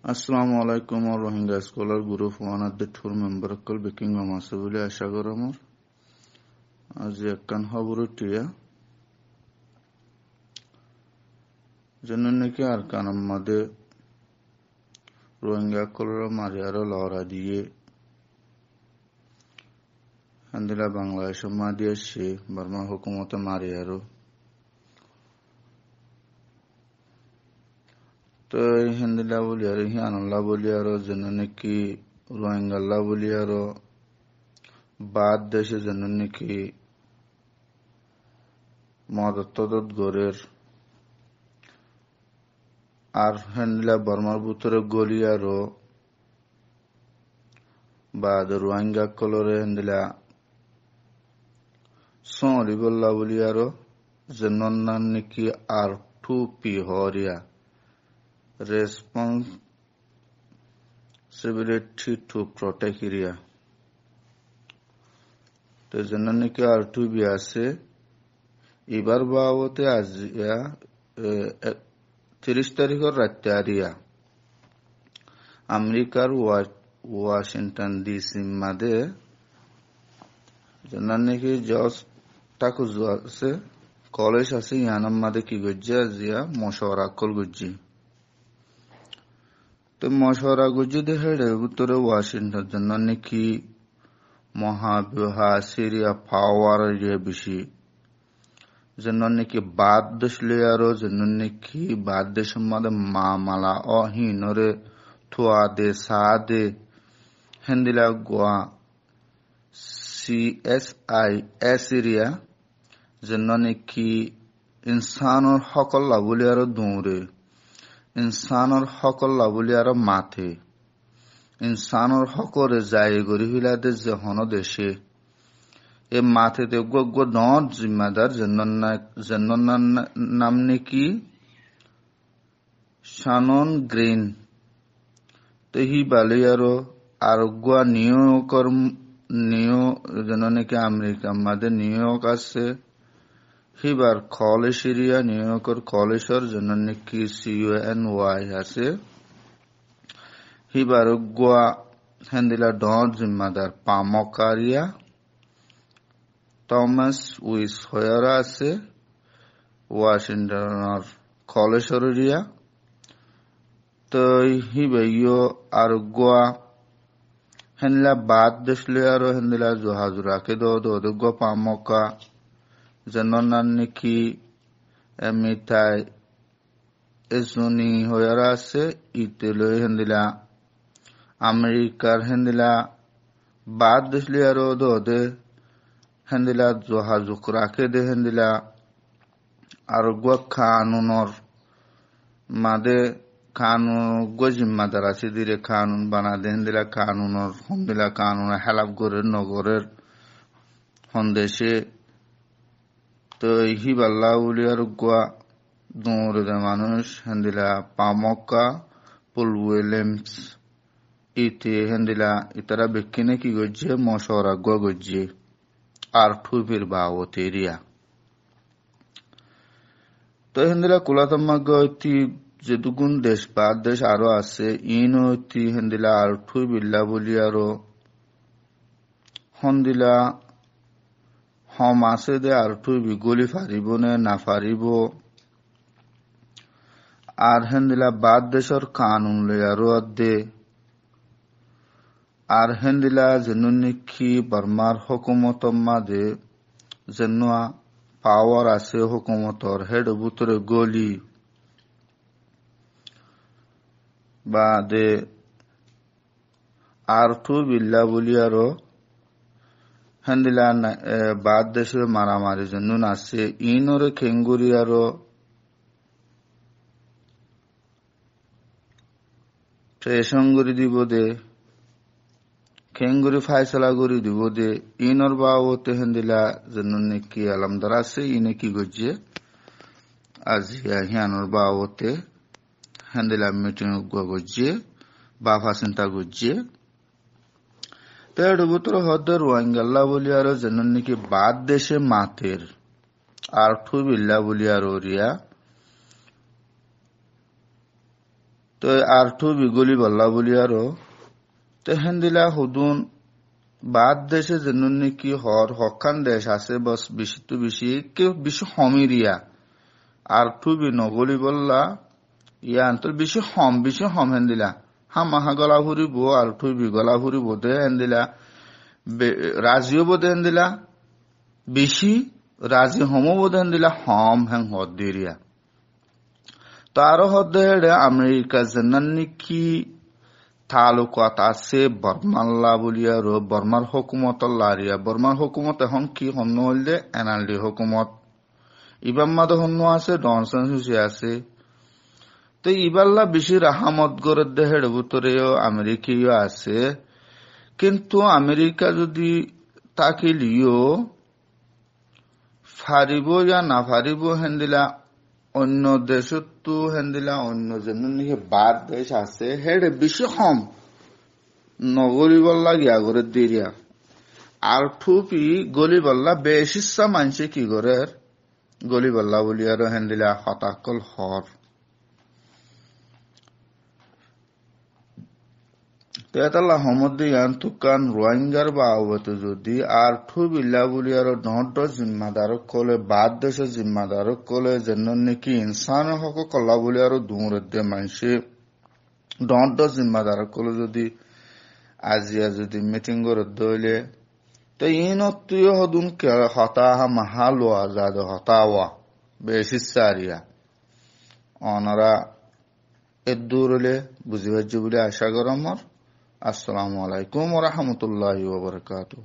Assalamu alaikum or Rohingya Scholar Group one of the tour member kol beking masubuli asha goramor az yakkan haburu tiya janneke arkanam made Rohingya kolra mariaro lora diye handila Bangladesh madiya she Burma hukumata mariaro তো হিন্দিলা বলি আর হিয়ানল্লা বলি আর জননেকি রোহিঙ্গাল্লা বলি আর বাদ দেশে জননেকি মদত গরের আর হিন্দিলা বর্মার ভিতরে গলি আর বাদ রোহিঙ্গা কলরে হিন্দিলা সলিবল্লা বলি আর জননান্নিকি আর টু পি হরিয়া responsibility to protect area. তো জননেকি আর টু বি আছে এবার বাবতে আজিয়া 30 তারিখের রাতে আরিয়া আমেরিকার ওয়াশিংটন ডিসি মাদে জননেকি জজ টাকু আছে কলেজ আছে ইয়ানাম মাদে কি গজ্জে আজিয়া মশওয়ারা কল গজ্জি তো মশওয়ারা গুজুদে হেডে উত্তরে ওয়াশিংটন জন্য নাকি মহাবিহা সিরিয়া পাওয়ার বেশি জন্য নাকি বাদ দেশলে আরো জন্য নাকি বাদ দেশের মধ্যে মামালা অহিনরে থুয়া দে সা দে হেন্দিলা গোয়া CSI সিরিয়া জন্য নাকি ইনসানোর সকল লাভলি আরো দৌড়ে ইনসানৰ সকল লাভলি আৰু মাথে ইনসানৰ সকলে যায় গৰি হিলাদে জহন দেশে এ মাথে তে গগ নট জিম্মাদার জন্নন নাম নেকি শানন গ্রেন তেহি বালি আৰু আরোগ্য নিয়োগৰ জননেকি আমেরিকা মাদে নিয়োগ আছে হিবার কলেজ সিরিয়া নিউইয়র্কের কলেজের জন্য নাকি CUNY আছে হিবার গোয়া হেন্দিলা ডন জিম্মাদার পামকারিয়া থমাস উইস হয়ারা আছে ওয়াশিংটনের কলেজের এরিয়া তো হিবাইও আর গোয়া হেন্দিলা বাদ দেশলে আর হেন্দিলা জহাজুরাকে দো গো পামকা জননান্নিকি এমিতাই এজনি হয়ারা আছে ইতেলৈ হেন্দিলা আমেরিকার হেন্দিলা বাদ দেশলি আর দে হেন্দিলা জহাজুক রাখে দে হেন্দিলা আর কানুনর মাদে কানুন জিম্মাদার আছে দিরে কানুন বানা দে হেন্দিলা কানুনর হেন্দিলা কানুন হেলাপ গরের নগরের হন্দেশে তো হিবাল্লা উলিয়ার গোয়া দৌড়ে দে মানুষ হেন্দিলা পামকা পুল উইলিয়ামস ইতে হেন্দিলা ইতারা বেকিনে কি গজ্জে মশওয়ারা গোয়া গজ্জে আর ঠুবির বাওত এরিয়া তো হেন্দিলা কুলাতাম্মা গতি যে দুগুণ দেশ বাদ দেশ আরো আছে ইনতি হেন্দিলা আর ঠুবিল্লা বলি আরো হন্দিলা হম আছে দে আর ঠুবি গলি ফারিব নে না ফারিব আর হেন্দিলা বাদ দেশর কানুন লে আরো দে আর হেন্দিলা যেন নাকি বর্মার হুকুমত মাদে যেন পাওয়ার আছে হুকুমতর হেড বুতরে গলি বা দে আর ঠুবিল্লা বলি আরো হেন্দিলা বাদ দেশে মারামারি জন্য আছে ইনরে খেঙ্গুরি আরো ট্রেশন করে দিব দে খেঙ্গুরি ফাইসলা করে দিব দে ইনর বাবতে হেন্দিলা জন্য নাকি আলমদার আছে ইনে কি গজ্জে আজিয়া হিয়ানোর বাবতে হেন্দিলা মিটিং গজ্জে বাফা চিন্তা গজ্জে তেড় বুতর হদ্দের রোহিঙ্গাল্লা বলি আর যেন নাকি বাদ দেশে মাথের আর ঠুবিল্লা বলি আর ওরিয়া তো আর টু বিগলি বল্লা বলি আরো তো হেন্দিলা হুদুন বাদ দেশে যেন নাকি হকান দেশ আছে বস বেশি তো বেশি কেউ বেশি হমিরিয়া আর টু বি নগলি বললা ইয়ান তো বেশি হম হেন্দিলা হামাহা গলা ফুরিব আর টু বি গলা ফুরিব দে হেন্দিলা রাজিও বোধ হেন্দিলা বেশি রাজি হমো বোধ হেন্দিলা হম হেং হদ দিরিয়া তো আরো হদ হেড়ে আমেরিকা যেন নাকি তালুকাত আছে বর্মাল্লা বলিয়া রো বর্মার হুকুমত লারিয়া বর্মার হুকুমত এখন কি হন্য হইলে এনআলডি হুকুমত ইবাম মাদ হন্য আছে ডনসন হুসে আছে তো ইবাল্লা বেশি রাহামত গড়ের দেহের ভিতরেও আমেরিকীয় আছে কিন্তু আমেরিকা যদি তাকে লিও ফারিব ইয়া না ফারিব হেন্দিলা অন্য দেশতো হেন্দিলা অন্য যেন বাদ দেশ আছে হেড়ে বেশি কম নগরিবল্লা গিয়া করে দিরিয়া আর ঠুপি গলিবল্লা বেশিসা মানছে কি করে গলিবল্লা বলি আর হেন্দিলা হতাকল হর তেতাল্লা হমদ্দি ইয়ান তুকান রোহিঙ্গার বা আওয়াতে যদি আর ঠুবিল্লা বলি আর নট জিম্মাদার কলে বাদ দেশে জিম্মাদার কলে যেন নাকি ইনসান হক কল্লা বলি আর দূরের দে মানছে নট জিম্মাদার কলে যদি আজিয়া যদি মিটিং করে দইলে তো ইনত্তুয় হদুন হতাহা মাহালোয়া যাদে হতাওয়া বেশি সারিয়া অনারা এদুরলে বুঝি পারছি বলে আশা করমর আসসালামু আলাইকুম ওয়া রাহমাতুল্লাহি ওয়া বারাকাতুহু।